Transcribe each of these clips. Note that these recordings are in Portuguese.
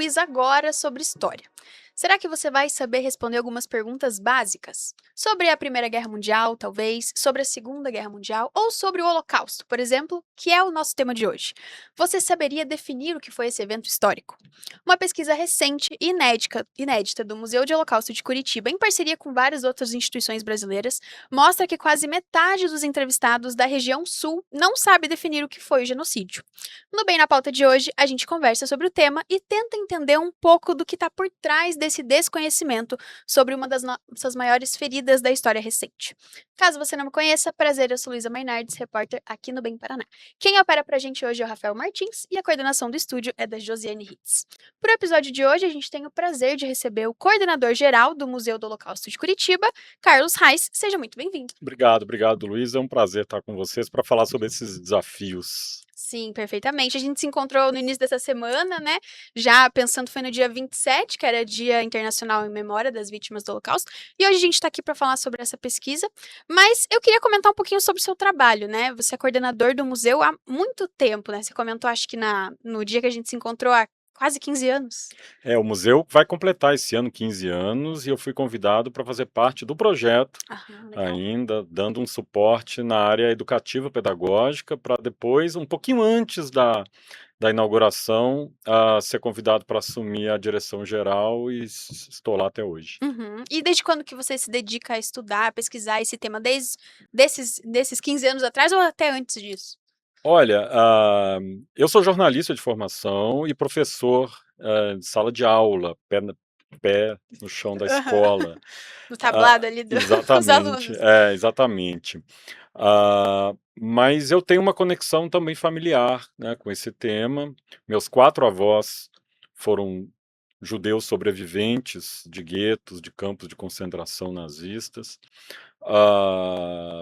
quiz agora sobre história. Será que você vai saber responder algumas perguntas básicas? Sobre a Primeira Guerra Mundial, talvez, sobre a Segunda Guerra Mundial ou sobre o Holocausto, por exemplo, que é o nosso tema de hoje. Você saberia definir o que foi esse evento histórico? Uma pesquisa recente e inédita do Museu de Holocausto de Curitiba, em parceria com várias outras instituições brasileiras, mostra que quase metade dos entrevistados da região sul não sabe definir o que foi o genocídio. No Bem na Pauta de hoje, a gente conversa sobre o tema e tenta entender um pouco do que está por trás desse desconhecimento sobre uma das nossas maiores feridas da história recente. Caso você não me conheça, prazer, eu sou Luísa Mainardes, repórter aqui no Bem Paraná. Quem opera pra gente hoje é o Rafael Martins e a coordenação do estúdio é da Josiane Hitz. Para o episódio de hoje, a gente tem o prazer de receber o coordenador-geral do Museu do Holocausto de Curitiba, Carlos Reis. Seja muito bem-vindo. Obrigado, Luiz. É um prazer estar com vocês para falar sobre esses desafios. Sim, perfeitamente. A gente se encontrou no início dessa semana, né? Já pensando foi no dia 27, que era Dia Internacional em Memória das Vítimas do Holocausto. E hoje a gente está aqui para falar sobre essa pesquisa. Mas eu queria comentar um pouquinho sobre o seu trabalho, né? Você é coordenador do museu há muito tempo, né? Você comentou, acho que no dia que a gente se encontrou há quase 15 anos. O museu vai completar esse ano 15 anos e eu fui convidado para fazer parte do projeto, Ah, legal. ainda dando um suporte na área educativa pedagógica, para depois, um pouquinho antes da inauguração, ser convidado para assumir a direção geral e estou lá até hoje. Uhum. E desde quando que você se dedica a estudar, a pesquisar esse tema? Desses 15 anos atrás ou até antes disso? Olha, eu sou jornalista de formação e professor de sala de aula, pé no chão da Aham. escola. No tablado ali dos Exatamente, alunos. exatamente. Mas eu tenho uma conexão também familiar, né, com esse tema. Meus 4 avós foram judeus sobreviventes de guetos, de campos de concentração nazistas.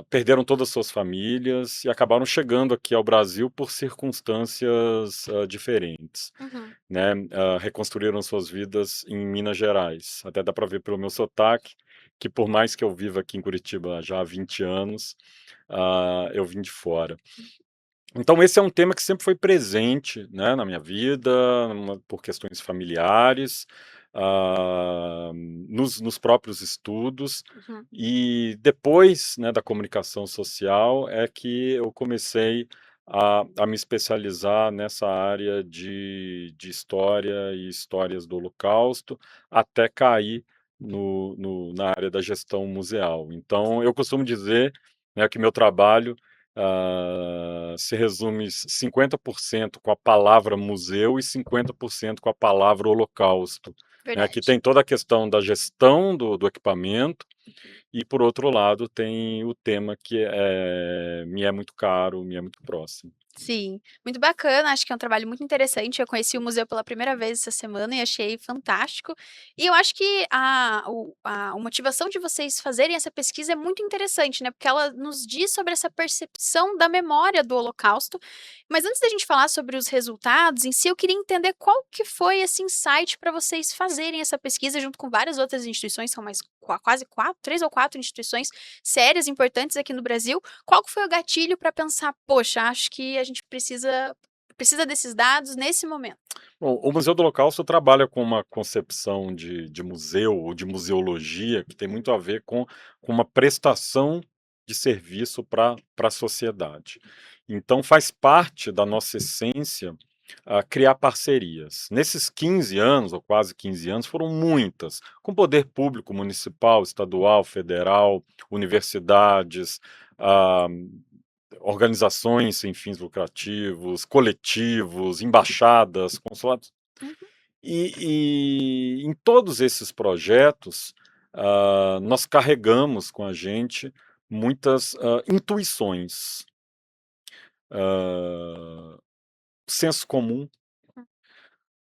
Perderam todas as suas famílias e acabaram chegando aqui ao Brasil por circunstâncias, diferentes, Uhum. né, reconstruíram suas vidas em Minas Gerais. Até dá para ver pelo meu sotaque, que por mais que eu viva aqui em Curitiba já há 20 anos, eu vim de fora. Então esse é um tema que sempre foi presente, né, na minha vida, por questões familiares, nos próprios estudos, Uhum. e depois, né, da comunicação social é que eu comecei a me especializar nessa área de história e histórias do Holocausto, até cair na área da gestão museal. Então eu costumo dizer, né, que meu trabalho se resume 50% com a palavra museu e 50% com a palavra holocausto, né, que Verdade. tem toda a questão da gestão do equipamento e, por outro lado, tem o tema que me é muito caro, me é muito próximo. Sim, muito bacana, acho que é um trabalho muito interessante. Eu conheci o museu pela primeira vez essa semana e achei fantástico. E eu acho que a motivação de vocês fazerem essa pesquisa é muito interessante, né? Porque ela nos diz sobre essa percepção da memória do Holocausto. Mas antes da gente falar sobre os resultados em si, eu queria entender qual que foi esse insight para vocês fazerem essa pesquisa junto com várias outras instituições, são mais quase quatro, 3 ou 4 instituições sérias, importantes aqui no Brasil. Qual que foi o gatilho para pensar: "Poxa, acho que a gente precisa desses dados nesse momento"? Bom, o Museu do Holocausto trabalha com uma concepção de museu ou de museologia que tem muito Uhum, a ver com uma prestação de serviço para a sociedade. Então, faz parte da nossa essência criar parcerias. Nesses 15 anos, ou quase 15 anos, foram muitas, com poder público municipal, estadual, federal, universidades, ah, organizações sem fins lucrativos, coletivos, embaixadas, consulados. uhum, E em todos esses projetos, nós carregamos com a gente muitas intuições, ah, senso comum hum,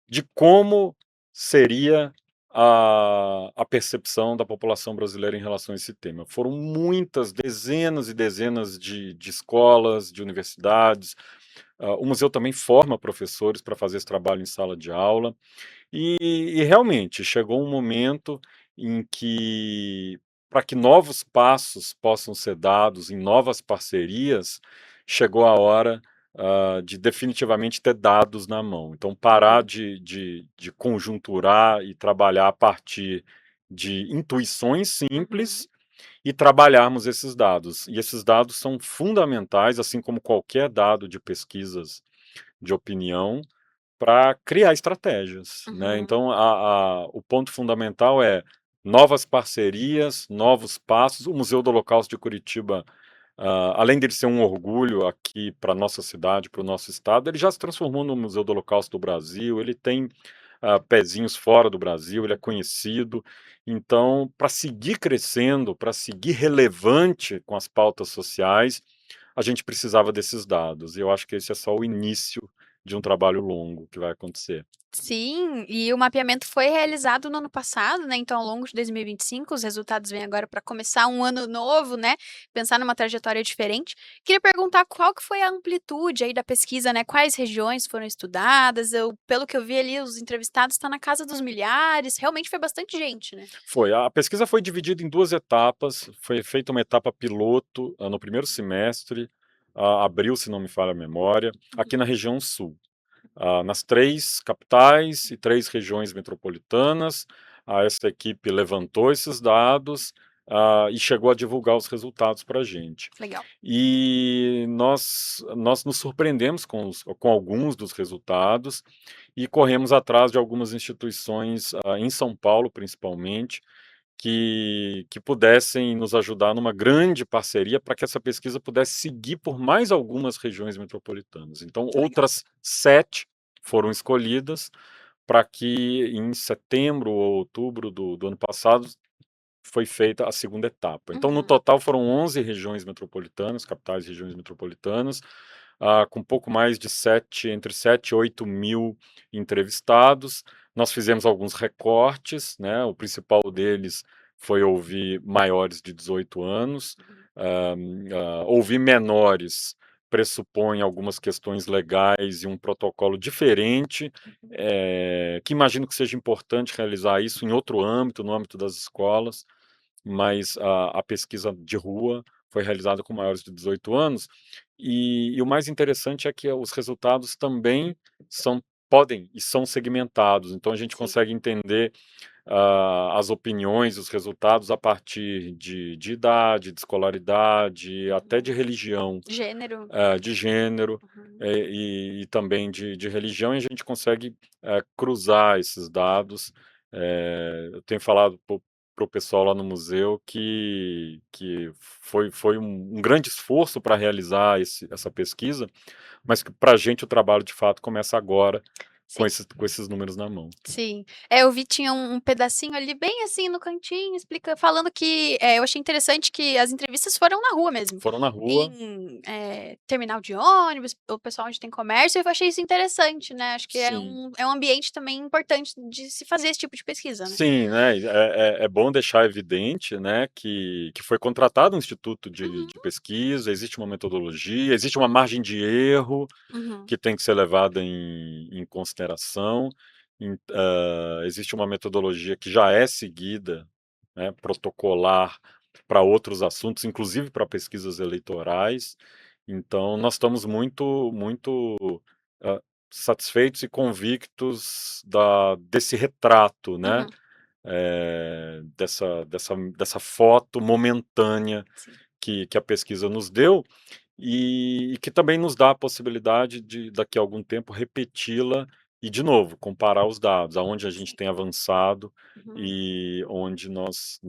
de como seria a percepção da população brasileira em relação a esse tema. Foram muitas, dezenas e dezenas de escolas, de universidades. O museu também forma professores para fazer esse trabalho em sala de aula. E realmente chegou um momento em que, para que novos passos possam ser dados em novas parcerias, chegou a hora de definitivamente ter dados na mão. Então, parar Uhum, de conjunturar e trabalhar a partir de intuições uhum, simples e trabalharmos esses dados. E esses dados são fundamentais, assim como qualquer dado de pesquisas de opinião, para criar estratégias, né? uhum. Então, o ponto fundamental é novas parcerias, novos passos. O Museu do Holocausto de Curitiba, além de ser um orgulho aqui para nossa cidade, para o nosso estado, ele já se transformou no Museu do Holocausto do Brasil. Ele tem pezinhos fora do Brasil, ele é conhecido. Então, para seguir crescendo, para seguir relevante com as pautas sociais, a gente precisava desses dados. E eu acho que esse é só o início de um trabalho longo que vai acontecer. Sim, e o mapeamento foi realizado no ano passado, né? Então, ao longo de 2025, os resultados vêm agora para começar um ano novo, né? Pensar numa trajetória diferente. Queria perguntar qual que foi a amplitude aí da pesquisa, né? Quais regiões foram estudadas? Pelo que eu vi ali, os entrevistados estão na casa dos milhares. Realmente foi bastante gente, né? Foi. A pesquisa foi dividida em 2 etapas. Foi feita uma etapa piloto, no primeiro semestre, abril, se não me falha a memória, aqui na Uhum, região sul. Nas 3 capitais e 3 regiões metropolitanas. Essa equipe levantou esses dados, e chegou a divulgar os resultados para a gente. legal. E nós nos surpreendemos com alguns dos resultados e corremos atrás de algumas instituições, em São Paulo, principalmente, que pudessem nos ajudar numa grande parceria para que essa pesquisa pudesse seguir por mais algumas regiões metropolitanas. Então, Que legal. outras 7 foram escolhidas para que em setembro ou outubro do ano passado foi feita a segunda etapa. Então, no Uhum, total, foram 11 regiões metropolitanas, capitais e regiões metropolitanas, com pouco mais de 7, entre 7 e 8 mil entrevistados. Nós fizemos alguns recortes, né? O principal deles foi ouvir maiores de 18 anos. uhum, Ouvir menores pressupõe algumas questões legais e um protocolo diferente, uhum. que imagino que seja importante realizar isso em outro âmbito, no âmbito das escolas, mas a pesquisa de rua foi realizada com maiores de 18 anos, e o mais interessante é que os resultados também podem e são segmentados, então a gente Sim. consegue entender as opiniões, os resultados a partir de idade, de escolaridade, até de Uhum. religião, Gênero. de gênero, Uhum, e também de religião, e a gente consegue cruzar esses dados. Eu tenho falado para o pessoal lá no museu que foi um grande esforço para realizar essa pesquisa, mas que para a gente o trabalho de fato começa agora com sim. esses números na mão. Sim. Eu vi tinha um pedacinho ali bem assim no cantinho, falando que, eu achei interessante que as entrevistas foram na rua mesmo, Foram na rua. em, terminal de ônibus, o pessoal onde tem comércio, e eu achei isso interessante, né, acho que Sim. é um ambiente também importante de se fazer esse tipo de pesquisa, né. Sim, né, é bom deixar evidente, né, que foi contratado um instituto Uhum, de pesquisa, existe uma metodologia, existe uma margem de erro uhum, que tem que ser levada em consideração. Existe uma metodologia que já é seguida, né, protocolar para outros assuntos, inclusive para pesquisas eleitorais. Então nós estamos muito, hã, satisfeitos e convictos desse retrato, né, uhum, dessa foto momentânea sim. que a pesquisa nos deu, e que também nos dá a possibilidade de, daqui a algum tempo, repeti-la e, de novo, comparar os dados, aonde a gente Sim. tem avançado Uhum, e onde nós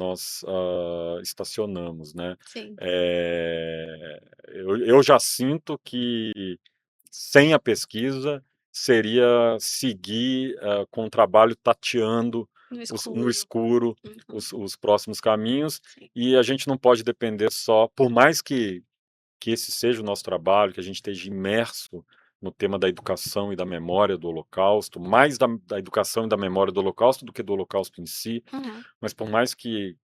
estacionamos, né. sim. Eu já sinto que, sem a pesquisa, seria seguir, com o trabalho tateando No no escuro. escuro Uhum, os próximos caminhos, sim. e a gente não pode depender só, por mais que esse seja o nosso trabalho, que a gente esteja imerso no tema da educação e da memória do Holocausto, mais da educação e da memória do Holocausto do que do Holocausto em si, Uhum, mas por mais que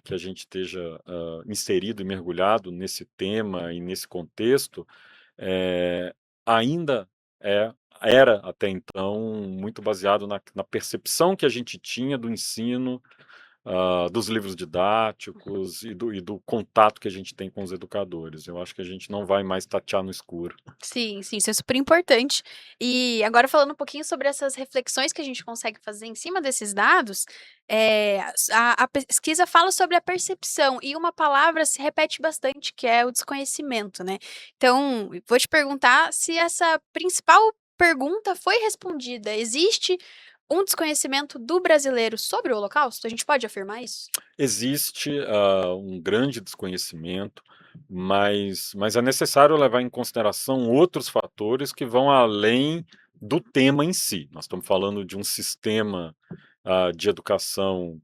a gente esteja inserido e mergulhado nesse tema e nesse contexto, eh, ainda é, era até então muito baseado na percepção que a gente tinha do ensino dos livros didáticos e do contato que a gente tem com os educadores. Eu acho que a gente não vai mais tatear no escuro. Sim, sim, isso é super importante. E agora falando um pouquinho sobre essas reflexões que a gente consegue fazer em cima desses dados, a pesquisa fala sobre a percepção e uma palavra se repete bastante, que é o desconhecimento, né. Então, vou te perguntar se essa principal pergunta foi respondida. Existe um desconhecimento do brasileiro sobre o Holocausto? A gente pode afirmar isso? Existe, um grande desconhecimento, mas é necessário levar em consideração outros fatores que vão além do tema em si. Nós estamos falando de um sistema, de educação,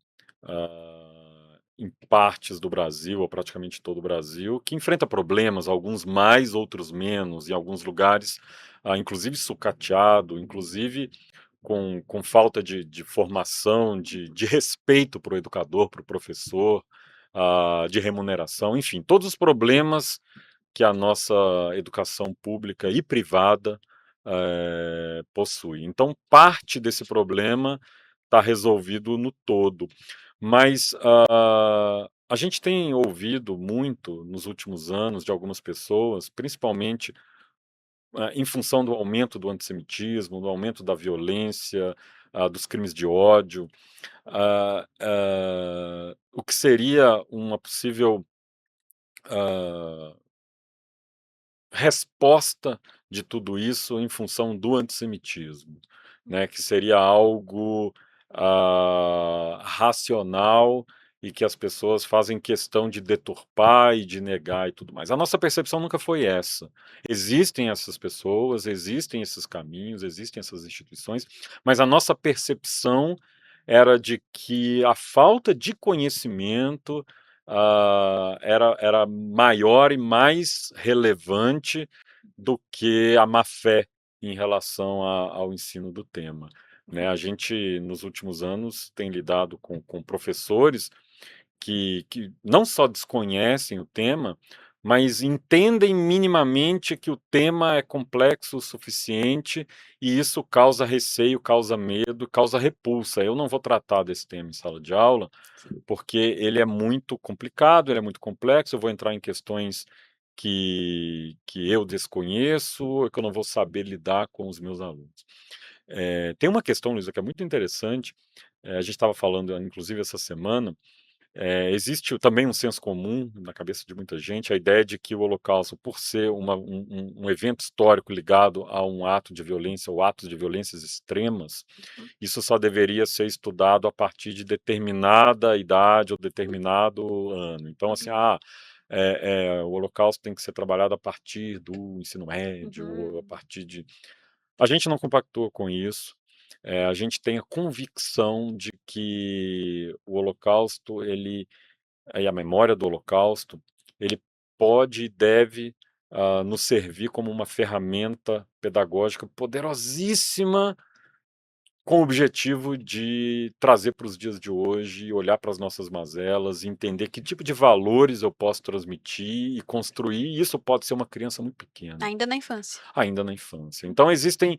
em partes do Brasil, ou praticamente todo o Brasil, que enfrenta problemas, alguns mais, outros menos, em alguns lugares, inclusive sucateado, inclusive com falta de formação, de respeito para o educador, para o professor, de remuneração, enfim, todos os problemas que a nossa educação pública e privada possui. Então, parte desse problema está resolvido no todo. Mas a gente tem ouvido muito nos últimos anos de algumas pessoas, principalmente em função do aumento do antissemitismo, do aumento da violência, dos crimes de ódio, o que seria uma possível ah, resposta de tudo isso em função do antissemitismo, né, que seria algo, racional e que as pessoas fazem questão de deturpar e de negar e tudo mais. A nossa percepção nunca foi essa. Existem essas pessoas, existem esses caminhos, existem essas instituições, mas a nossa percepção era de que a falta de conhecimento era maior e mais relevante do que a má-fé em relação ao ensino do tema, né. A gente, nos últimos anos, tem lidado com professores que não só desconhecem o tema, mas entendem minimamente que o tema é complexo o suficiente e isso causa receio, causa medo, causa repulsa. Eu não vou tratar desse tema em sala de aula, porque ele é muito complicado, ele é muito complexo, eu vou entrar em questões que eu desconheço, que eu não vou saber lidar com os meus alunos. Tem uma questão, Luísa, que é muito interessante, a gente estava falando, inclusive, essa semana, existe também um senso comum na cabeça de muita gente, a ideia de que o Holocausto, por ser um evento histórico ligado a um ato de violência ou atos de violências extremas, Uhum. isso só deveria ser estudado a partir de determinada idade ou determinado ano. Então, assim, Uhum. o Holocausto tem que ser trabalhado a partir do ensino médio, ou a Uhum. partir de. A gente não compactua com isso. A gente tem a convicção de que o Holocausto, e a memória do Holocausto, ele pode e deve nos servir como uma ferramenta pedagógica poderosíssima com o objetivo de trazer para os dias de hoje, olhar para as nossas mazelas, entender que tipo de valores eu posso transmitir e construir, e isso pode ser uma criança muito pequena, Ainda na infância. ainda na infância. Então existem,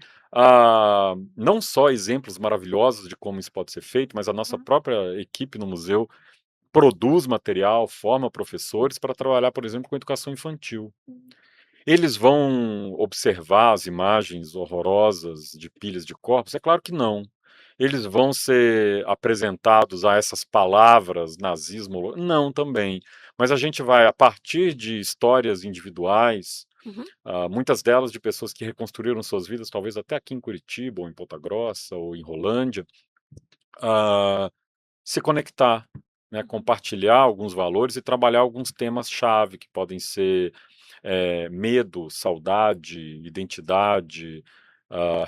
não só exemplos maravilhosos de como isso pode ser feito, mas a nossa Uhum. própria equipe no museu produz material, forma professores para trabalhar, por exemplo, com educação infantil. Uhum. Eles vão observar as imagens horrorosas de pilhas de corpos? É claro que não. Eles vão ser apresentados a essas palavras, nazismo? Não, também. Mas a gente vai, a partir de histórias individuais, Uhum. muitas delas de pessoas que reconstruíram suas vidas, talvez até aqui em Curitiba, ou em Ponta Grossa, ou em Rolândia, ah, se conectar, né, Uhum. compartilhar alguns valores e trabalhar alguns temas-chave que podem ser medo, saudade, identidade,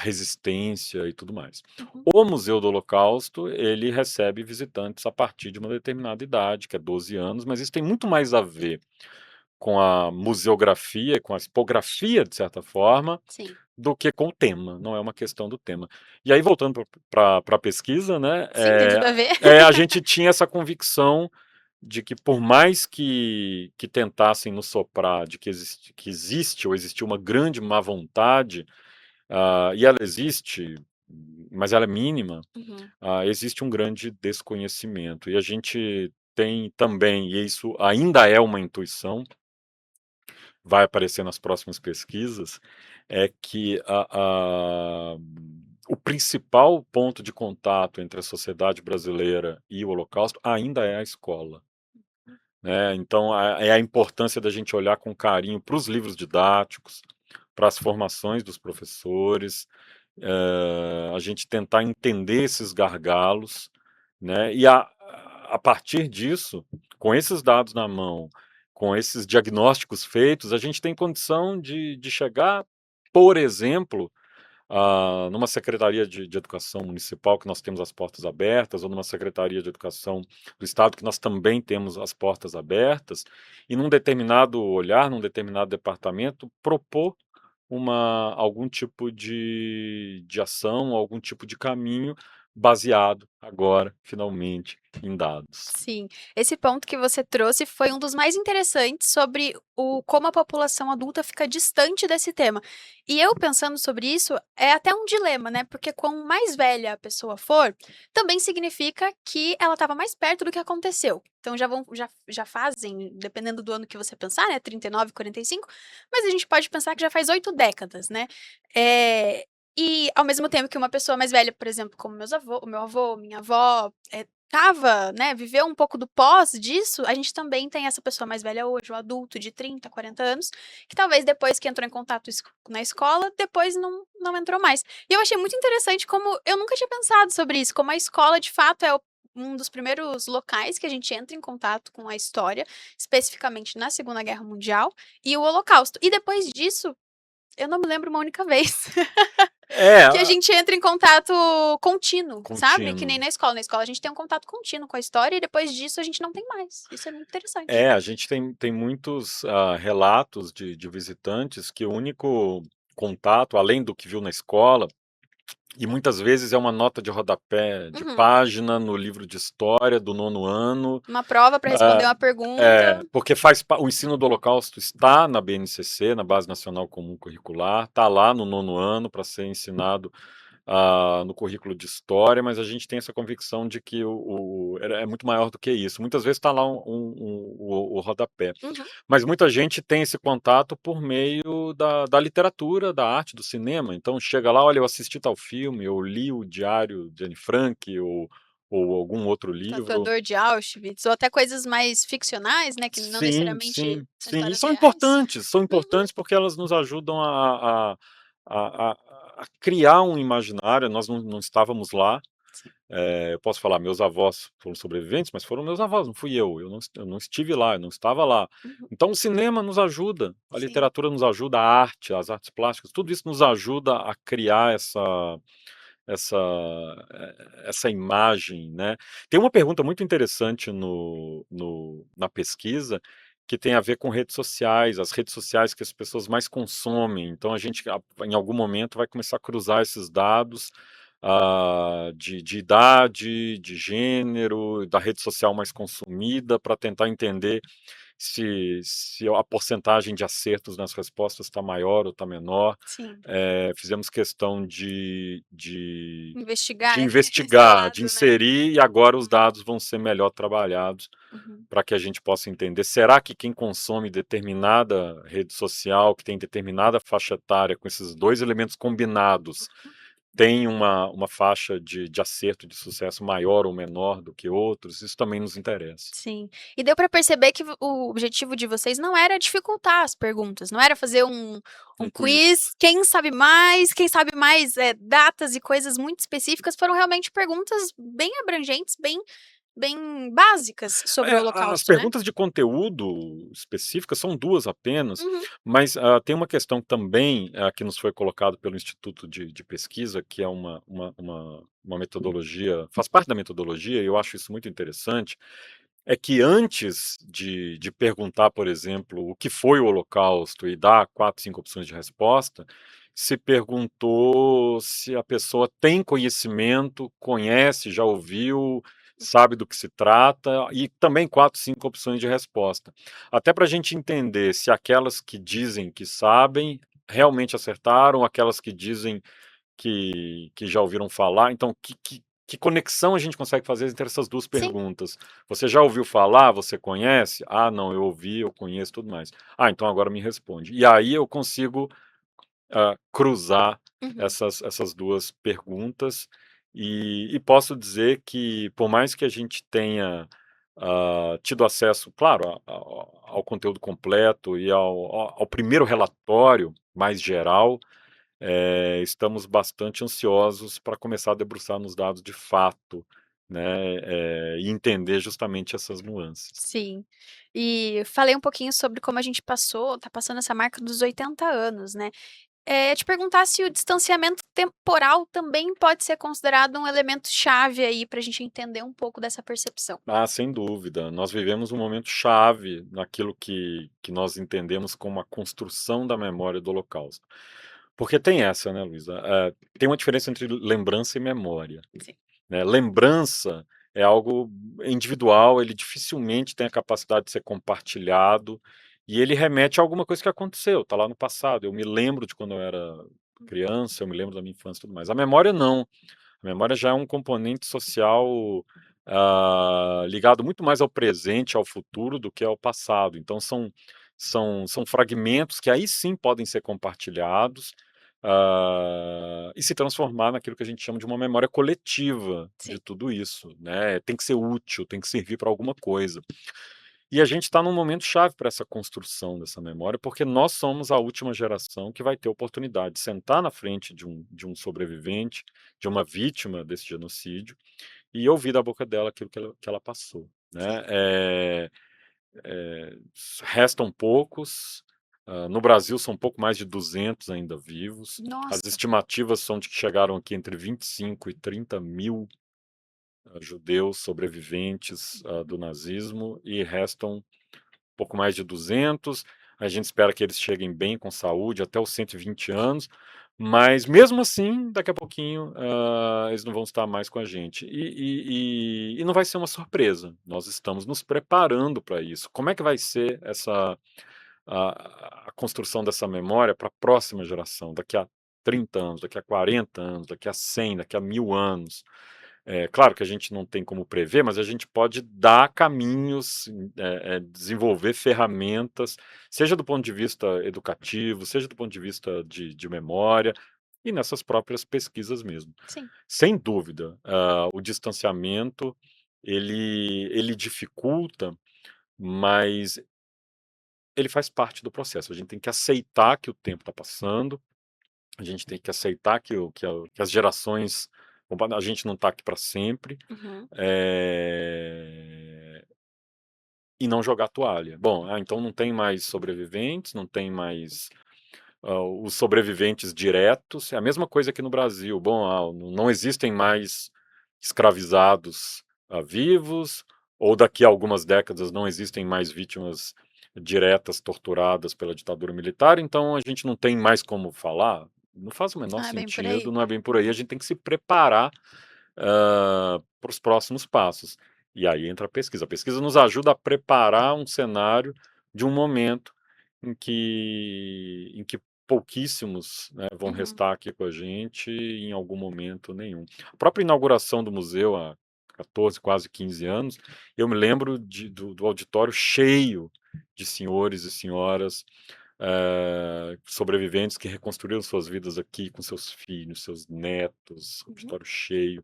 resistência e tudo mais. Uhum. O Museu do Holocausto, ele recebe visitantes a partir de uma determinada idade, que é 12 anos, mas isso tem muito mais a ver com a museografia, com a expografia, de certa forma, Sim. do que com o tema, não é uma questão do tema. E aí, voltando para a pesquisa, né, Sim, tem tudo a ver. a gente tinha essa convicção de que por mais que tentassem nos soprar de que existe ou existiu uma grande má vontade, e ela existe, mas ela é mínima, Uhum. existe um grande desconhecimento. E a gente tem também, e isso ainda é uma intuição, vai aparecer nas próximas pesquisas, é que o principal ponto de contato entre a sociedade brasileira e o Holocausto ainda é a escola. Né? Então, é a importância da gente olhar com carinho para os livros didáticos, para as formações dos professores, a gente tentar entender esses gargalos, né? E a partir disso, com esses dados na mão, com esses diagnósticos feitos, a gente tem condição de chegar, por exemplo, numa secretaria de educação municipal, que nós temos as portas abertas, ou numa secretaria de educação do estado, que nós também temos as portas abertas, e num determinado olhar, num determinado departamento, propor algum tipo de ação, algum tipo de caminho baseado agora, finalmente, em dados. Sim, esse ponto que você trouxe foi um dos mais interessantes sobre o como a população adulta fica distante desse tema. E eu pensando sobre isso, é até um dilema, né? Porque quanto mais velha a pessoa for, também significa que ela estava mais perto do que aconteceu. Então já fazem, dependendo do ano que você pensar, né? 39, 45, mas a gente pode pensar que já faz 8 décadas, né? E ao mesmo tempo que uma pessoa mais velha, por exemplo, como o meu avô, minha avó, né, viveu um pouco do pós disso, a gente também tem essa pessoa mais velha hoje, o adulto de 30, 40 anos, que talvez depois que entrou em contato na escola, depois não entrou mais. E eu achei muito interessante como eu nunca tinha pensado sobre isso, como a escola de fato é um dos primeiros locais que a gente entra em contato com a história, especificamente na Segunda Guerra Mundial e o Holocausto. E depois disso, eu não me lembro uma única vez É, que a gente entra em contato contínuo, sabe? Que nem contínuo. na escola. Na escola a gente tem um contato contínuo com a história e depois disso a gente não tem mais. Isso é muito interessante. A gente tem muitos relatos de visitantes que o único contato, além do que viu na escola, e muitas vezes é uma nota de rodapé de Uhum. página no livro de história do nono ano, Uma prova para responder uma pergunta. porque o ensino do Holocausto está na BNCC, na Base Nacional Comum Curricular, está lá no nono ano para ser ensinado no currículo de história, mas a gente tem essa convicção de que é muito maior do que isso. Muitas vezes está lá o rodapé. Uhum. Mas muita gente tem esse contato por meio da literatura, da arte, do cinema. Então chega lá, olha, eu assisti tal filme, eu li o Diário de Anne Frank, ou algum outro livro. Tatuador de Auschwitz, ou até coisas mais ficcionais, né? Que não Sim, necessariamente sim, são sim. E histórias reais. são Uhum. importantes porque elas nos ajudam a, a- a criar um imaginário. Nós não estávamos lá. Sim. Eu posso falar, meus avós foram sobreviventes, mas foram meus avós, não fui eu. Eu não estive lá, eu não estava lá. Uhum. Então o cinema nos ajuda, a Sim. literatura nos ajuda, a arte, as artes plásticas, tudo isso nos ajuda a criar essa, essa imagem, né? Tem uma pergunta muito interessante na pesquisa que tem a ver com redes sociais, as redes sociais que as pessoas mais consomem. Então a gente, em algum momento, vai começar a cruzar esses dados de idade, de gênero, da rede social mais consumida, para tentar entender se a porcentagem de acertos nas respostas está maior ou está menor. Sim. Fizemos questão de Investigar esse investigar, de lado, né? inserir, e agora os Uhum. dados vão ser melhor trabalhados Uhum. para que a gente possa entender. Será que quem consome determinada rede social, que tem determinada faixa etária, com esses dois elementos combinados, tem uma faixa de acerto, de sucesso maior ou menor do que outros? Isso também nos interessa. Sim. E deu para perceber que o objetivo de vocês não era dificultar as perguntas, não era fazer um Um quiz. quiz, quem sabe mais, datas e coisas muito específicas, foram realmente perguntas bem abrangentes, bem básicas sobre o As Holocausto, né. perguntas de conteúdo específicas são duas apenas, Uhum. mas tem uma questão também que nos foi colocado pelo Instituto de Pesquisa, que é uma metodologia, faz parte da metodologia, e eu acho isso muito interessante, é que antes de perguntar, por exemplo, o que foi o Holocausto e dar 4, 5 opções de resposta, se perguntou se a pessoa tem conhecimento, conhece, já ouviu, sabe do que se trata, e também 4, 5 opções de resposta. Até para a gente entender se aquelas que dizem que sabem realmente acertaram, aquelas que dizem que já ouviram falar? Então, que conexão a gente consegue fazer entre essas 2 Sim. perguntas? Você já ouviu falar? Você conhece? "Ah, não, eu ouvi, eu conheço, tudo mais". "Ah, então agora me responde". E aí eu consigo cruzar Uhum. essas 2 perguntas, e posso dizer que por mais que a gente tenha, tido acesso, claro, ao conteúdo completo e ao primeiro relatório mais geral, estamos bastante ansiosos para começar a debruçar nos dados de fato, né, e entender justamente essas nuances. Sim. E falei um pouquinho sobre como a gente tá passando essa marca dos 80 anos, né. Te perguntar se o distanciamento temporal também pode ser considerado um elemento chave aí pra gente entender um pouco dessa percepção. Ah, sem dúvida. Nós vivemos um momento chave naquilo que nós entendemos como a construção da memória do Holocausto. Porque tem essa, né, Luísa, tem uma diferença entre lembrança e memória, Sim. né. Lembrança é algo individual, ele dificilmente tem a capacidade de ser compartilhado, e ele remete a alguma coisa que aconteceu, tá lá no passado. Eu me lembro de quando eu era criança, eu me lembro da minha infância e tudo mais. A memória não. A memória já é um componente social, ligado muito mais ao presente, ao futuro, do que ao passado. Então são fragmentos que aí sim podem ser compartilhados, e se transformar naquilo que a gente chama de uma memória coletiva de Sim. tudo isso, né. Tem que ser útil, tem que servir para alguma coisa. E a gente está num momento chave para essa construção dessa memória, porque nós somos a última geração que vai ter oportunidade de sentar na frente de um sobrevivente, de uma vítima desse genocídio, e ouvir da boca dela aquilo que ela passou, Sim. né. Restam poucos, no Brasil são um pouco mais de 200 ainda vivos, as Nossa. estimativas são de que chegaram aqui entre 25 e 30 mil judeus sobreviventes, do nazismo, e restam pouco mais de 200. A gente espera que eles cheguem bem com saúde até os 120 anos, mas mesmo assim, daqui a pouquinho, eles não vão estar mais com a gente. E não vai ser uma surpresa, nós estamos nos preparando para isso. Como é que vai ser a construção dessa memória para a próxima geração, daqui a 30 anos, daqui a 40 anos, daqui a 100, daqui a 1000 anos? É claro que a gente não tem como prever, mas a gente pode dar caminhos, desenvolver ferramentas, seja do ponto de vista educativo, seja do ponto de vista de memória, e nessas próprias pesquisas mesmo. Sim. Sem dúvida, o distanciamento ele dificulta, mas ele faz parte do processo. A gente tem que aceitar que o tempo está passando, a gente tem que aceitar que as gerações, a gente não está aqui para sempre, Uhum. eh, e não jogar a toalha. Bom, então não tem mais sobreviventes, não tem mais, os sobreviventes diretos, é a mesma coisa aqui no Brasil. Bom, não existem mais escravizados, vivos, ou daqui a algumas décadas não existem mais vítimas diretas torturadas pela ditadura militar, então a gente não tem mais como falar. Não faz o menor Ah, é bem por sentido, aí. não é bem por aí, a gente tem que se preparar para os próximos passos. E aí entra a pesquisa. A pesquisa nos ajuda a preparar um cenário de um momento em que pouquíssimos, né, vão Uhum. restar aqui com a gente, e em algum momento nenhum. A própria inauguração do museu há 14, quase 15 anos, eu me lembro do auditório cheio de senhores e senhoras, sobreviventes que reconstruíram suas vidas aqui com seus filhos, seus netos, Uhum. auditório cheio.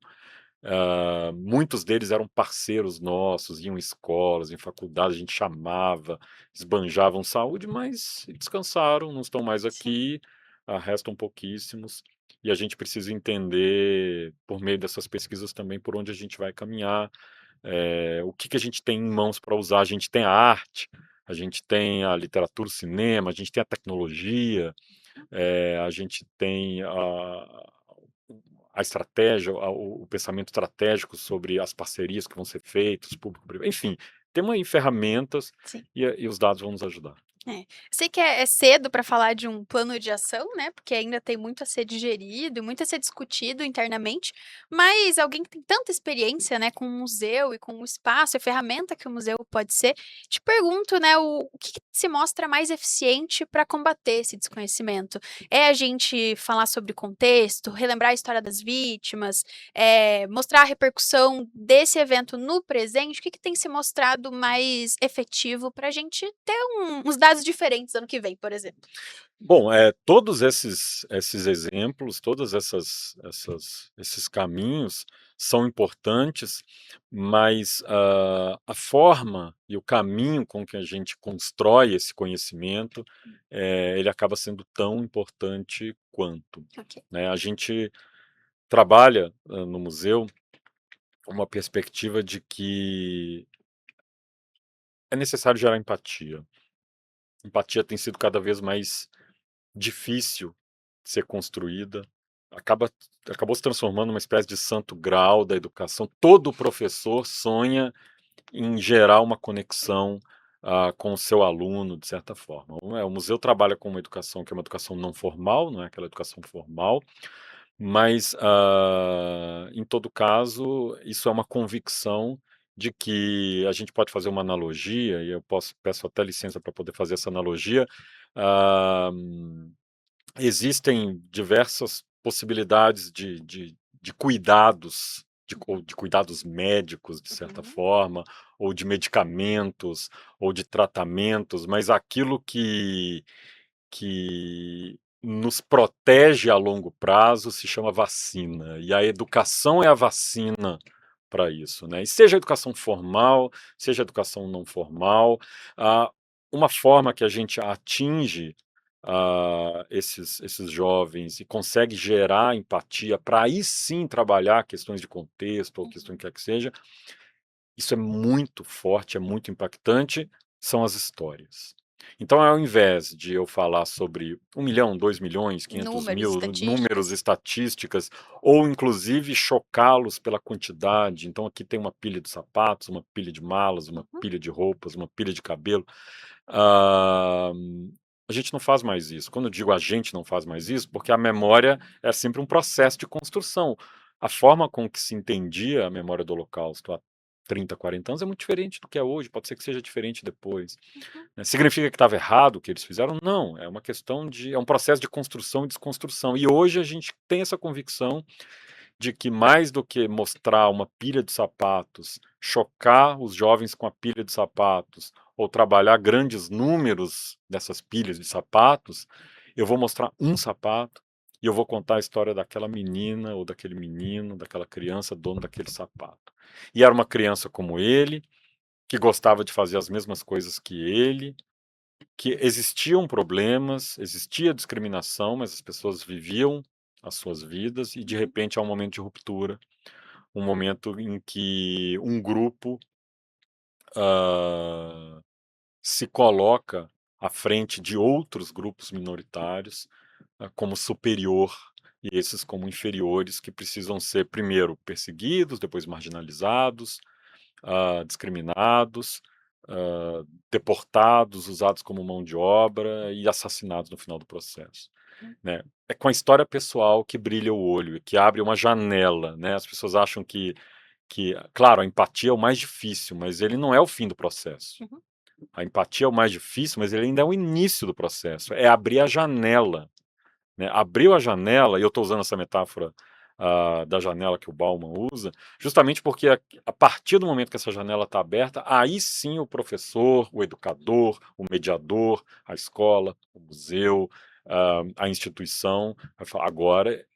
Muitos deles eram parceiros nossos, iam em escolas, em faculdades, a gente chamava, esbanjavam saúde, mas descansaram, não estão mais Sim. aqui, restam pouquíssimos, e a gente precisa entender, por meio dessas pesquisas também, por onde a gente vai caminhar, o que a gente tem em mãos para usar. A gente tem a arte, a gente tem a literatura, o cinema, a gente tem a tecnologia, a gente tem a estratégia, o pensamento estratégico sobre as parcerias que vão ser feitas, público-privado, enfim, temos aí ferramentas, Sim. e os dados vão nos ajudar. É. Sei que é cedo para falar de um plano de ação, né, porque ainda tem muito a ser digerido e muito a ser discutido internamente, mas alguém que tem tanta experiência, né, com o museu e com o espaço e a ferramenta que o museu pode ser, te pergunto, né, o que se mostra mais eficiente para combater esse desconhecimento? É a gente falar sobre contexto, relembrar a história das vítimas, mostrar a repercussão desse evento no presente? O que tem se mostrado mais efetivo para a gente ter uns dados diferentes ano que vem, por exemplo? Bom, todos esses exemplos, todas esses caminhos são importantes, mas, a forma e o caminho com que a gente constrói esse conhecimento, ele acaba sendo tão importante quanto, Ok. né. A gente trabalha, no museu, uma perspectiva de que é necessário gerar empatia. Empatia tem sido cada vez mais difícil de ser construída, acaba acabou se transformando numa espécie de santo grau da educação. Todo professor sonha em gerar uma conexão, com o seu aluno, de certa forma. O museu trabalha com uma educação que é uma educação não formal, não é aquela educação formal, mas, em todo caso, isso é uma convicção de que a gente pode fazer uma analogia, e eu peço até licença para poder fazer essa analogia. ah, Existem diversas possibilidades de cuidados, ou de cuidados médicos, de certa Uhum, forma, ou de medicamentos, ou de tratamentos, mas aquilo que nos protege a longo prazo se chama vacina, e a educação é a vacina para isso, né. E seja a educação formal, seja a educação não formal, ah, uma forma que a gente atinge, esses jovens e consegue gerar empatia para aí sim trabalhar questões de contexto ou questão uhum. que quer que seja, isso é muito forte, é muito impactante, são as histórias. Então, ao invés de eu falar sobre 1.000.000, 2.000.000, Números, 500.000, números, estatísticas. estatísticas, ou inclusive chocá-los pela quantidade, então aqui tem uma pilha de sapatos, uma pilha de malas, uma Uhum, pilha de roupas, uma pilha de cabelo, ah, a gente não faz mais isso. Quando eu digo a gente não faz mais isso, porque a memória é sempre um processo de construção. A forma com que se entendia a memória do Holocausto há 30, 40 anos é muito diferente do que é hoje, pode ser que seja diferente depois, uhum, né. Significa que estava errado o que eles fizeram? Não, é uma questão é um processo de construção e desconstrução. E hoje a gente tem essa convicção de que mais do que mostrar uma pilha de sapatos, chocar os jovens com a pilha de sapatos, ou trabalhar grandes números dessas pilhas de sapatos, eu vou mostrar um sapato e eu vou contar a história daquela menina ou daquele menino, daquela criança, dono daquele sapato. E era uma criança como ele, que gostava de fazer as mesmas coisas que ele, que existiam problemas, existia discriminação, mas as pessoas viviam as suas vidas e de uhum, repente há um momento de ruptura, um momento em que um grupo, hã, se coloca à frente de outros grupos minoritários, como superior e esses como inferiores que precisam ser primeiro perseguidos, depois marginalizados, discriminados, deportados, usados como mão de obra e assassinados no final do processo, uhum, né. É com a história pessoal que brilha o olho, que abre uma janela, né. As pessoas acham que claro, a empatia é o mais difícil, mas ele não é o fim do processo. uhum, A empatia é o mais difícil, mas ele ainda é o início do processo, é abrir a janela, né. Abriu a janela, e eu estou usando essa metáfora, da janela que o Bauman usa, justamente porque a partir do momento que essa janela está aberta, aí sim o professor, o educador, o mediador, a escola, o museu, a instituição, vai falar: "Agora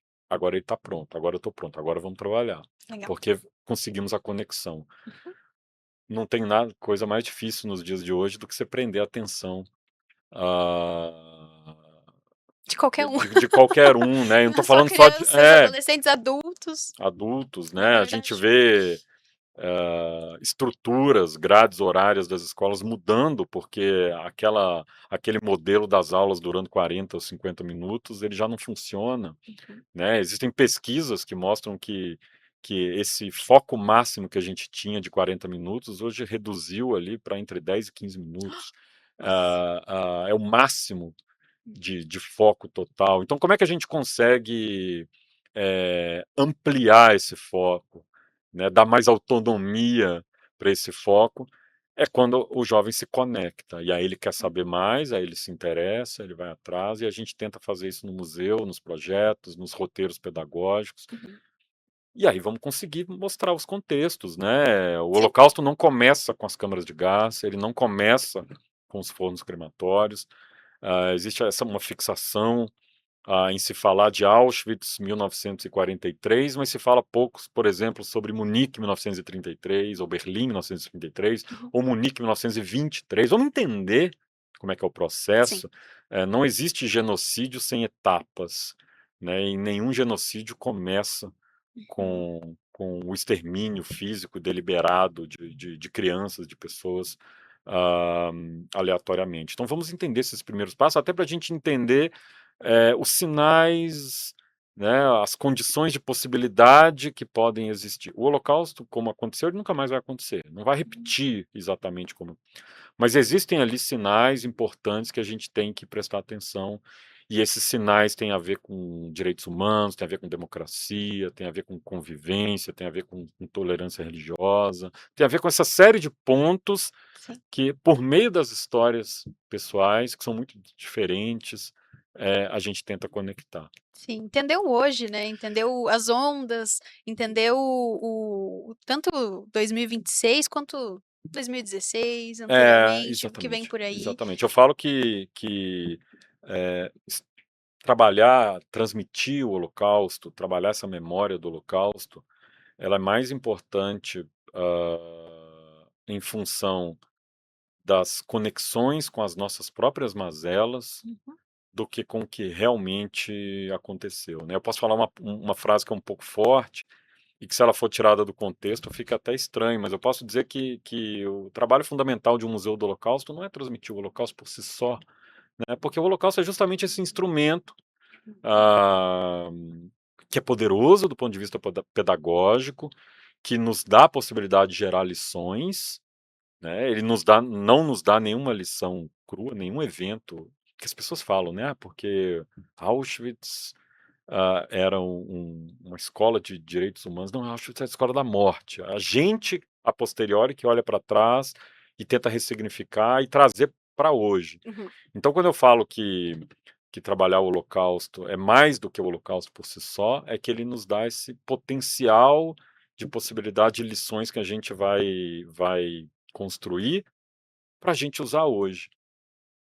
ele está pronto, agora eu estou pronto, agora vamos trabalhar", legal. porque conseguimos a conexão. Uhum. Não tem nada coisa mais difícil nos dias de hoje do que você prender a atenção, ah, De qualquer um. de qualquer um, né. Eu não Não estou só falando só de crianças, adolescentes, adultos. adultos, É né. A gente verdade. vê, estruturas, grades horárias das escolas mudando, porque aquele modelo das aulas durando 40 ou 50 minutos, ele já não funciona, Uhum. né. Existem pesquisas que mostram que esse foco máximo que a gente tinha de 40 minutos, hoje reduziu ali para entre 10 e 15 minutos. É o máximo de foco total. Então, como é que a gente consegue ampliar esse foco, né, dar mais autonomia para esse foco? É quando o jovem se conecta, e aí ele quer saber mais, aí ele se interessa, ele vai atrás, e a gente tenta fazer isso no museu, nos projetos, nos roteiros pedagógicos, Uhum. e aí vamos conseguir mostrar os contextos, né? O Sim. Holocausto não começa com as câmaras de gás, ele não começa com os fornos crematórios, existe essa uma fixação em se falar de Auschwitz 1943, mas se fala poucos, por exemplo, sobre Munique 1933, ou Berlim 1933, Uhum. ou Munique 1923. Vamos entender como é que é o Sim. processo. Não existe genocídio sem etapas, né? E nenhum genocídio começa Uhum. com o extermínio físico deliberado de crianças, de pessoas, aleatoriamente. Então vamos entender esses primeiros passos, até para a gente entender os sinais, né, as condições de possibilidade que podem existir. O Holocausto, como aconteceu, ele nunca mais vai acontecer, não vai Uhum. repetir exatamente como. Mas existem ali sinais importantes que a gente tem que prestar atenção, e esses sinais têm a ver com direitos humanos, têm a ver com democracia, têm a ver com convivência, têm a ver com tolerância religiosa, tem a ver com essa série de pontos Sim. que, por meio das histórias pessoais, que são muito diferentes, a gente tenta conectar. Sim, entendeu hoje, né, entendeu as ondas, entendeu o tanto 2026 quanto 2016, anteriormente, o que vem Exatamente, por aí. exatamente. Eu falo que eh, s trabalhar, transmitir o Holocausto, trabalhar essa memória do Holocausto, ela é mais importante, em função das conexões com as nossas próprias mazelas, Uhum. do que com o que realmente aconteceu, né. Eu posso falar uma frase que é um pouco forte, e que se ela for tirada do contexto fica até estranho, mas eu posso dizer que o trabalho fundamental de um museu do Holocausto não é transmitir o Holocausto por si só, né, porque o Holocausto é justamente esse instrumento, Uhum. ah, que é poderoso do ponto de vista pedagógico, que nos dá a possibilidade de gerar lições, né, ele não nos dá nenhuma lição crua, nenhum evento que as pessoas falam, né: porque Auschwitz era uma escola de direitos humanos". Não, Auschwitz é a escola da morte. A gente, a posteriori, que olha para trás e tenta ressignificar e trazer para hoje. Uhum. Então, quando eu falo que trabalhar o Holocausto é mais do que o Holocausto por si só, é que ele nos dá esse potencial de possibilidade de lições que a gente vai construir para a gente usar hoje,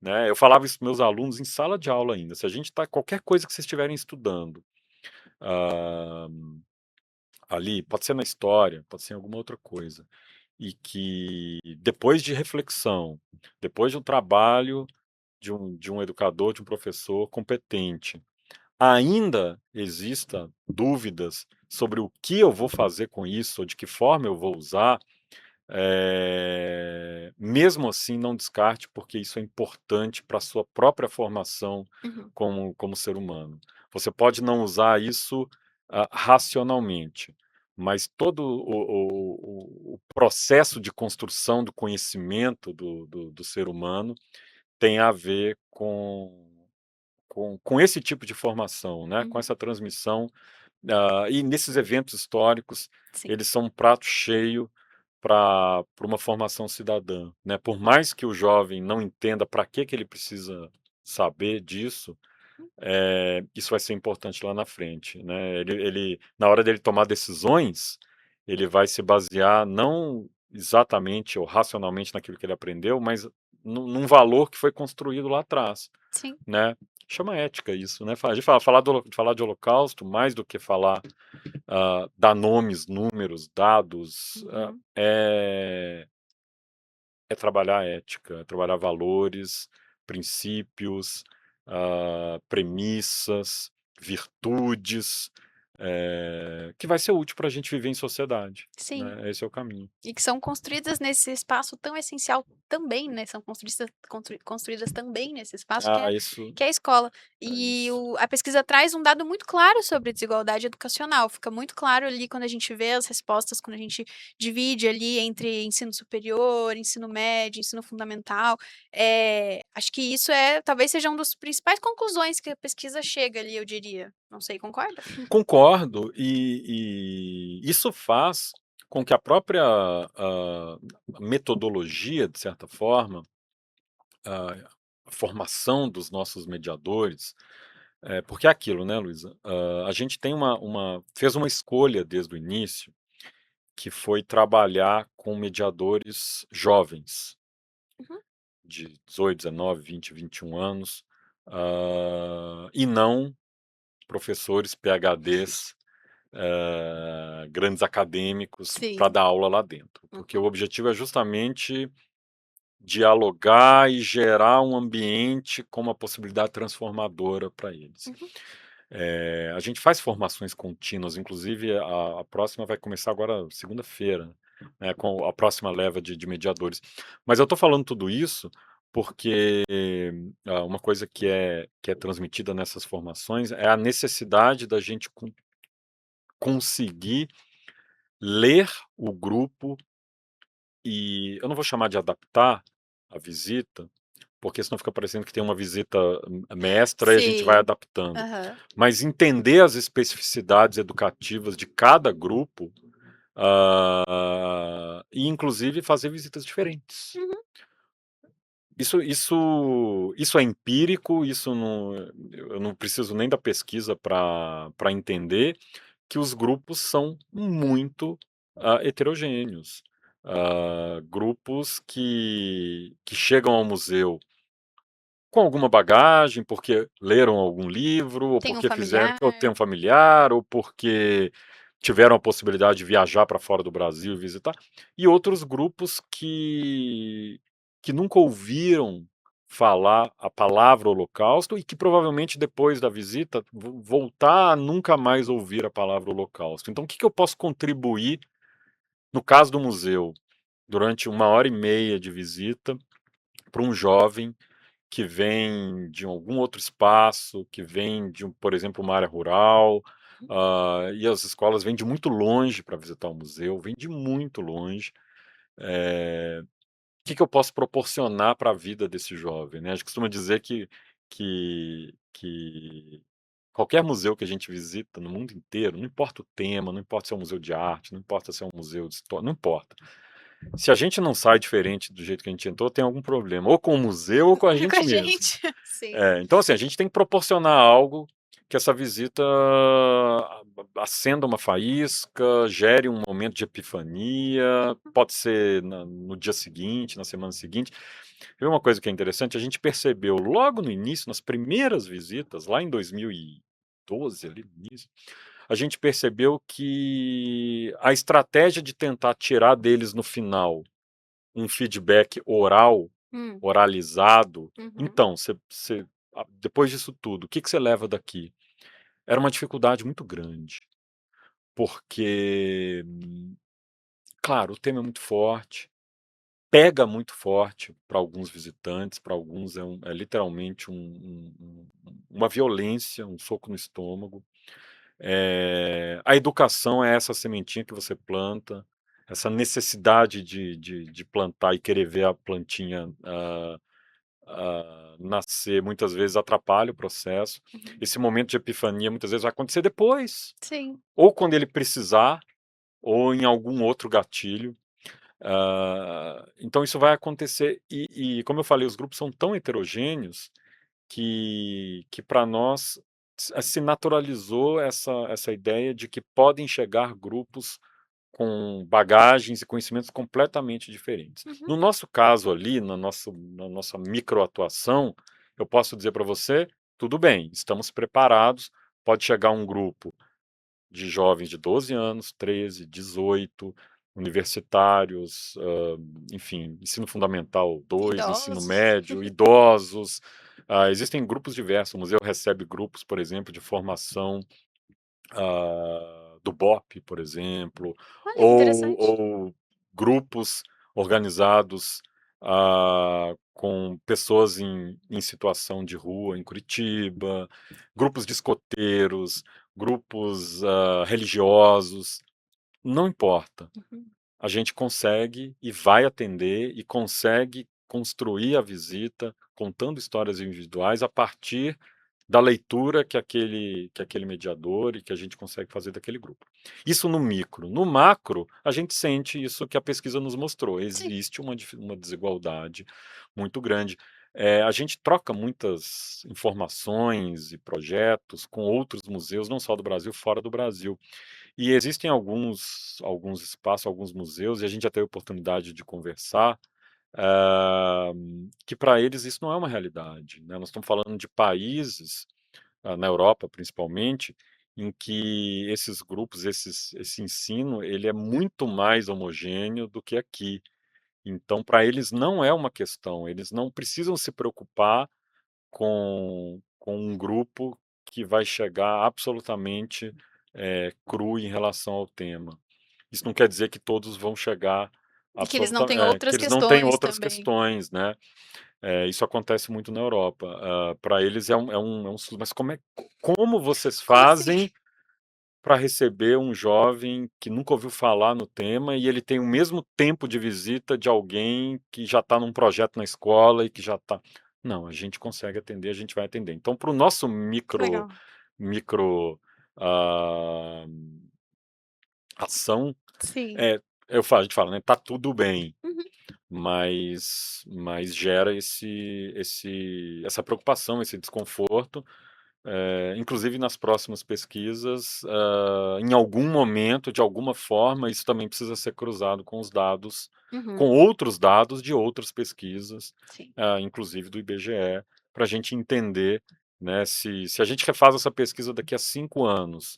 né. Eu falava isso para meus alunos em sala de aula ainda: "Se a gente tá qualquer coisa que vocês estiverem estudando, ah, ali, pode ser na história, pode ser em alguma outra coisa, e que depois de reflexão, depois de um trabalho de um educador, de um professor competente, ainda exista dúvidas sobre o que eu vou fazer com isso, ou de que forma eu vou usar, mesmo assim não descarte, porque isso é importante para a sua própria formação Uhum. como ser humano. Você pode não usar isso, racionalmente, mas todo o processo de construção do conhecimento do ser humano tem a ver com esse tipo de formação, né, com Uhum. essa transmissão, e nesses eventos históricos, Sim. eles são um prato cheio para uma formação cidadã, né. Por mais que o jovem não entenda para que ele precisa saber disso, isso vai ser importante lá na frente, né. Ele na hora dele tomar decisões, ele vai se basear não exatamente ou racionalmente naquilo que ele aprendeu, mas num valor que foi construído lá atrás, Sim. né. Chama ética isso, né. A gente falar de holocausto, mais do que falar, dar nomes, números, dados, Uhum. é trabalhar ética, é trabalhar valores, princípios, premissas, virtudes, que vai ser útil para a gente viver em sociedade, Sim. né, esse é o caminho. E que são construídas nesse espaço tão essencial também, né, são construídas também nesse espaço Ah, isso que é a escola. é E isso. a pesquisa traz um dado muito claro sobre desigualdade educacional, fica muito claro ali quando a gente vê as respostas, quando a gente divide ali entre ensino superior, ensino médio, ensino fundamental, acho que isso talvez seja um dos principais conclusões que a pesquisa chega ali, eu diria. Não sei, concorda? Concordo, e isso faz com que a própria, metodologia, de certa forma, a formação dos nossos mediadores, porque é aquilo, né, Luísa, a gente tem fez uma escolha desde o início, que foi trabalhar com mediadores jovens, Uhum. de 18, 19, 20, 21 anos, e não professores PhDs, grandes acadêmicos para Sim. dar aula lá dentro, porque o Uhum. objetivo é justamente dialogar e gerar um ambiente com uma possibilidade transformadora para eles. Uhum. A gente faz formações contínuas, inclusive a próxima vai começar agora segunda-feira, né, com a próxima leva de mediadores. Mas eu estou falando tudo isso porque uma coisa que é transmitida nessas formações é a necessidade da gente conseguir ler o grupo, e eu não vou chamar de adaptar a visita, porque senão fica parecendo que tem uma visita mestra e a gente vai Sim. adaptando. Aham. Mas entender as especificidades educativas de cada grupo, e inclusive fazer visitas diferentes. Uhum. Isso é empírico, isso não, eu não preciso nem da pesquisa para entender que os grupos são muito, heterogêneos. Grupos que chegam ao museu com alguma bagagem, porque leram algum livro, ou Tem um porque fizeram familiar. ou tem um familiar, ou porque tiveram a possibilidade de viajar para fora do Brasil e visitar, e outros grupos que nunca ouviram falar a palavra Holocausto e que provavelmente depois da visita voltar a nunca mais ouvir a palavra Holocausto. Então o que que eu posso contribuir, no caso do museu, durante 1 hora e meia de visita, para um jovem que vem de algum outro espaço, que vem de por exemplo, uma área rural, e as escolas vêm de muito longe para visitar o museu, vêm de muito longe. O que que eu posso proporcionar para a vida desse jovem, né? A gente costuma dizer que qualquer museu que a gente visita no mundo inteiro, não importa o tema, não importa se é um museu de arte, não importa se é um museu de história, não importa. Se a gente não sai diferente do jeito que a gente entrou, tem algum problema, ou com o museu ou com a Com a gente mesmo. gente. Sim. Então, assim, a gente tem que proporcionar algo que essa visita acenda uma faísca, gere um momento de epifania, Uhum. pode ser no dia seguinte, na semana seguinte. Viu uma coisa que é interessante? A gente percebeu logo no início, nas primeiras visitas, lá em 2012, ali no início, a gente percebeu que a estratégia de tentar tirar deles no final um feedback oral, Hum. oralizado, Uhum. então, depois disso tudo, o que que você leva daqui? Era uma dificuldade muito grande, porque, claro, o tema é muito forte, pega muito forte para alguns visitantes, para alguns é literalmente uma violência, um soco no estômago. A educação é essa sementinha que você planta, essa necessidade de plantar e querer ver a plantinha, nascer, muitas vezes atrapalha o processo. Uhum. Esse momento de epifania muitas vezes vai acontecer depois, Sim. ou quando ele precisar, ou em algum outro gatilho. Então isso vai acontecer e como eu falei, os grupos são tão heterogêneos que para nós se naturalizou essa ideia de que podem chegar grupos com bagagens e conhecimentos completamente diferentes. Uhum. No nosso caso ali, na nossa microatuação, eu posso dizer para você: "Tudo bem, estamos preparados, pode chegar um grupo de jovens de 12 anos, 13, 18, universitários, enfim, ensino fundamental 2, ensino Idosos. médio, idosos, existem grupos diversos, o museu recebe grupos, por exemplo, de formação, do BOP, por exemplo, Olha que ou interessante. grupos organizados, com pessoas em situação de rua em Curitiba, grupos de escoteiros, grupos, religiosos, não importa. Uhum. A gente consegue e vai atender e consegue construir a visita contando histórias individuais a partir da leitura que aquele mediador e que a gente consegue fazer daquele grupo. Isso no micro. No macro, a gente sente isso que a pesquisa nos mostrou, Sim. existe uma desigualdade muito grande. A gente troca muitas informações e projetos com outros museus, não só do Brasil, fora do Brasil. E existem alguns espaços, alguns museus, e a gente já teve a oportunidade de conversar, que para eles isso não é uma realidade, né. Nós estamos falando de países, na Europa principalmente, em que esses grupos, esse ensino, ele é muito mais homogêneo do que aqui. Então para eles não é uma questão, eles não precisam se preocupar com um grupo que vai chegar absolutamente, cru em relação ao tema. Isso não quer dizer que todos vão chegar E que eles não têm outras que eles não têm questões outras também. questões, né. Isso acontece muito na Europa. Para eles é um mas como vocês Como assim? fazem para receber um jovem que nunca ouviu falar no tema e ele tem o mesmo tempo de visita de alguém que já está num projeto na escola e que já está. Não, a gente consegue atender, a gente vai atender. Então, para o nosso Que legal. micro, ah, ação, Sim. é, a gente fala, né, tá tudo bem, Uhum. mas gera essa preocupação, esse desconforto. Inclusive nas próximas pesquisas, em algum momento, de alguma forma, isso também precisa ser cruzado com os dados, Uhum. com outros dados de outras pesquisas, Sim. inclusive do IBGE, para a gente entender, né, se a gente refaz essa pesquisa daqui a 5 anos,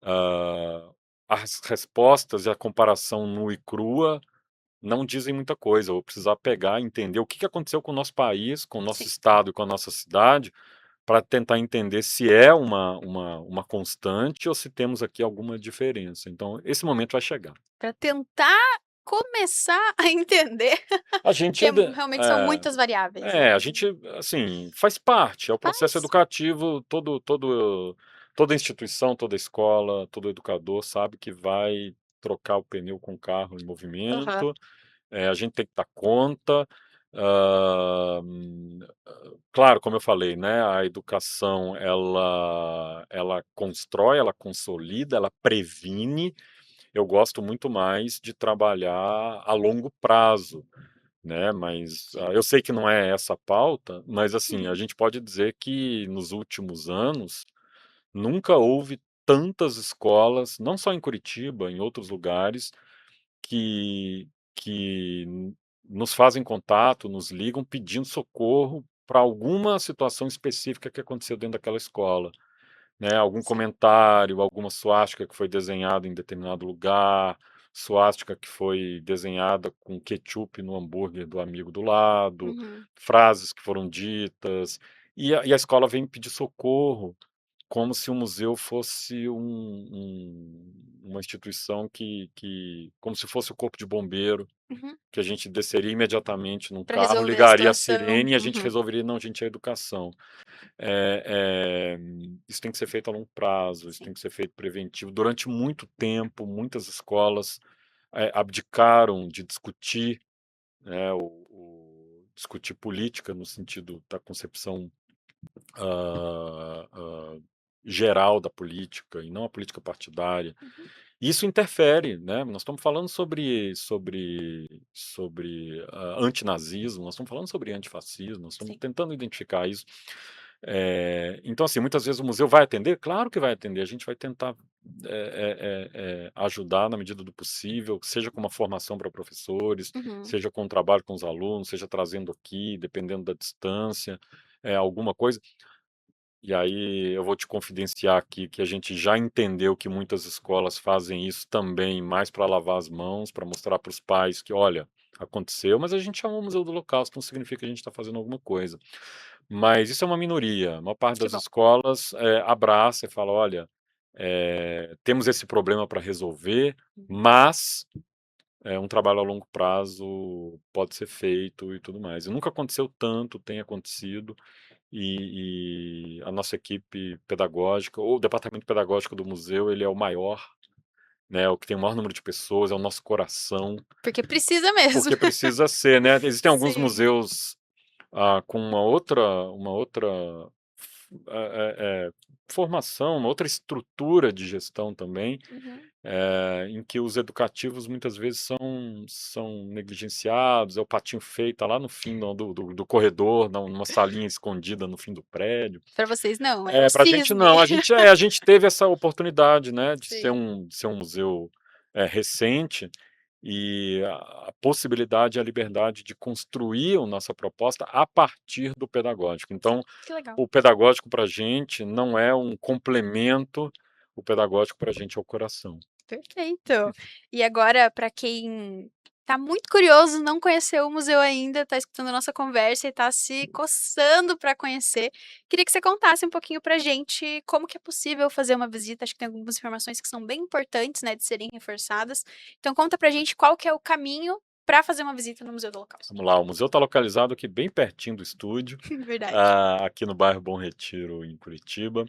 ah, as respostas e a comparação nua e crua não dizem muita coisa. Eu vou precisar pegar e entender o que que aconteceu com o nosso país, com o nosso Sim. estado e com a nossa cidade, para tentar entender se é uma constante ou se temos aqui alguma diferença. Então, esse momento vai chegar. Pra tentar começar a entender, A porque gente realmente são muitas variáveis, né. a gente, assim, faz parte, é o processo Faz. educativo, toda instituição, toda escola, todo educador sabe que vai trocar o pneu com o carro em Aham. movimento. A gente tem que dar conta. hã, Claro, como eu falei, né, a educação ela constrói, ela consolida, ela previne. Eu gosto muito mais de trabalhar a longo prazo, né, mas, Sim. eu sei que não é essa a pauta, mas, assim, a Uhum. gente pode dizer que nos últimos anos nunca houve tantas escolas, não só em Curitiba, em outros lugares, que nos fazem contato, nos ligam pedindo socorro para alguma situação específica que aconteceu dentro daquela escola, né, algum Sim. comentário, alguma suástica que foi desenhada em determinado lugar, suástica que foi desenhada com ketchup no hambúrguer do amigo do lado, Uhum. frases que foram ditas, e a escola vem pedir socorro, como se o museu fosse uma instituição como se fosse o corpo de bombeiro, Uhum. que a gente desceria imediatamente num Pra carro, resolver a ligaria a situação. sirene e a gente Uhum. resolveria. Não, gente, é educação. Eh Isso tem que ser feito a longo prazo, isso Sim. tem que ser feito preventivo. Durante muito tempo, muitas escolas, abdicaram de discutir, né, discutir política no sentido da concepção, geral da política e não a política partidária. Uhum. Isso interfere, né, nós estamos falando sobre, antinazismo, nós estamos falando sobre antifascismo, nós estamos Sim. tentando identificar isso. Então, assim, muitas vezes o museu vai atender? Claro que vai atender, a gente vai tentar, ajudar na medida do possível, seja com uma formação para professores, Uhum. seja com um trabalho com os alunos, seja trazendo aqui, dependendo da distância, alguma coisa. E aí eu vou te confidenciar aqui que a gente já entendeu que muitas escolas fazem isso também mais para lavar as mãos, para mostrar para os pais que, olha, aconteceu, mas a gente chamou o Museu do Holocausto, não significa que a gente está fazendo alguma coisa. Mas isso é uma minoria. A maior parte Que das bom. escolas abraça e fala, olha, temos esse problema para resolver, Uhum. mas um trabalho a longo prazo pode ser feito e tudo mais. E nunca aconteceu tanto, tem acontecido, e a nossa equipe pedagógica, ou o departamento pedagógico do museu, ele é o maior, né, o que tem o maior número de pessoas, é o nosso coração, Porque precisa mesmo. porque precisa ser, né. Existem alguns Sim. museus, com uma outra formação, uma outra estrutura de gestão também, Uhum. em que os educativos muitas vezes são negligenciados, é o patinho feio, tá lá no fim do corredor, numa salinha escondida no fim do prédio. Pra vocês não, é o Pra gente cisne. não, a gente teve essa oportunidade, né, Sim. de ser um museu, recente, e a possibilidade e a liberdade de construir a nossa proposta a partir do pedagógico. Então, Que legal. o pedagógico para a gente não é um complemento, o pedagógico para a gente é o coração. Perfeito. E agora, para quem tá muito curioso, não conheceu o museu ainda, tá escutando a nossa conversa e tá se coçando para conhecer, queria que você contasse um pouquinho pra gente como que é possível fazer uma visita. Acho que tem algumas informações que são bem importantes, né, de serem reforçadas. Então conta pra gente qual que é o caminho para fazer uma visita no Museu do Holocausto. Vamos lá, o museu está localizado aqui bem pertinho do estúdio, Verdade. aqui no bairro Bom Retiro, em Curitiba.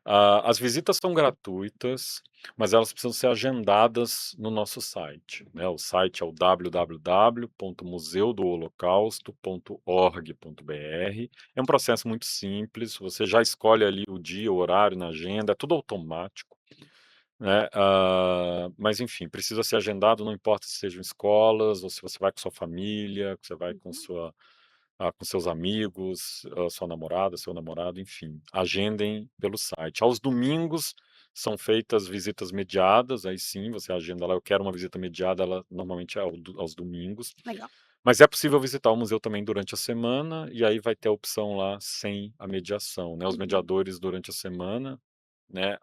As visitas são gratuitas, mas elas precisam ser agendadas no nosso site, né? O site é o www.museudoholocausto.org.br. É um processo muito simples, você já escolhe ali o dia, o horário na agenda, é tudo automático, né, mas enfim, precisa ser agendado, não importa se sejam escolas ou se você vai com sua família, que você vai com Uhum, com seus amigos, sua namorada, seu namorado, enfim, agendem pelo site. Aos domingos são feitas visitas mediadas, aí sim, você agenda lá: "Eu quero uma visita mediada", ela normalmente é aos domingos, legal. mas é possível visitar o museu também durante a semana, e aí vai ter a opção lá sem a mediação, né, os Uhum, mediadores durante a semana, né,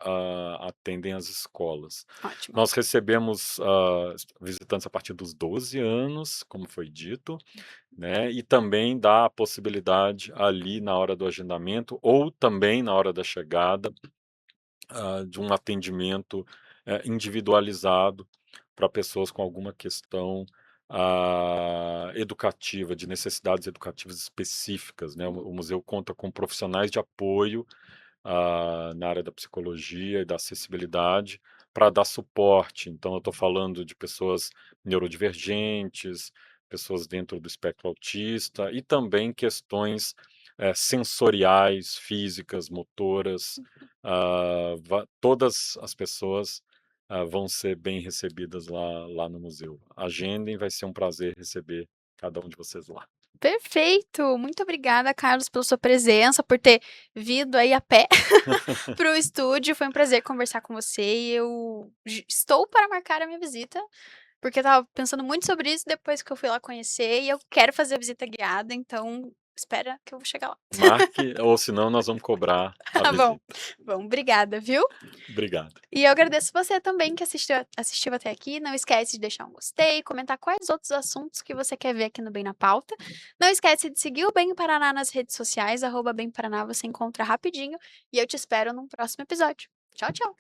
atendem as escolas. ótimo. Nós recebemos, visitantes a partir dos 12 anos, como foi dito, né, e também dá a possibilidade ali na hora do agendamento ou também na hora da chegada, de um atendimento, individualizado para pessoas com alguma questão, educativa, de necessidades educativas específicas, né. O museu conta com profissionais de apoio, na área da psicologia e da acessibilidade, para dar suporte. Então eu estou falando de pessoas neurodivergentes, pessoas dentro do espectro autista e também questões, sensoriais, físicas, motoras, todas as pessoas, vão ser bem recebidas lá no museu. Agendem, vai ser um prazer receber cada um de vocês lá. Perfeito, muito obrigada, Carlos, pela sua presença, por ter vindo aí a pé para o estúdio. Foi um prazer conversar com você e eu estou para marcar a minha visita, porque eu estava pensando muito sobre isso depois que eu fui lá conhecer e eu quero fazer a visita guiada, então espera que eu vou chegar lá. Marque, ou senão nós vamos cobrar a Tá bom, visita. bom, obrigada, viu? Obrigado. E eu agradeço você também que assistiu até aqui. Não esquece de deixar um gostei, comentar quais outros assuntos que você quer ver aqui no Bem na Pauta. Não esquece de seguir o Bem Paraná nas redes sociais, @Bem Paraná você encontra rapidinho. E eu te espero num próximo episódio. Tchau, tchau!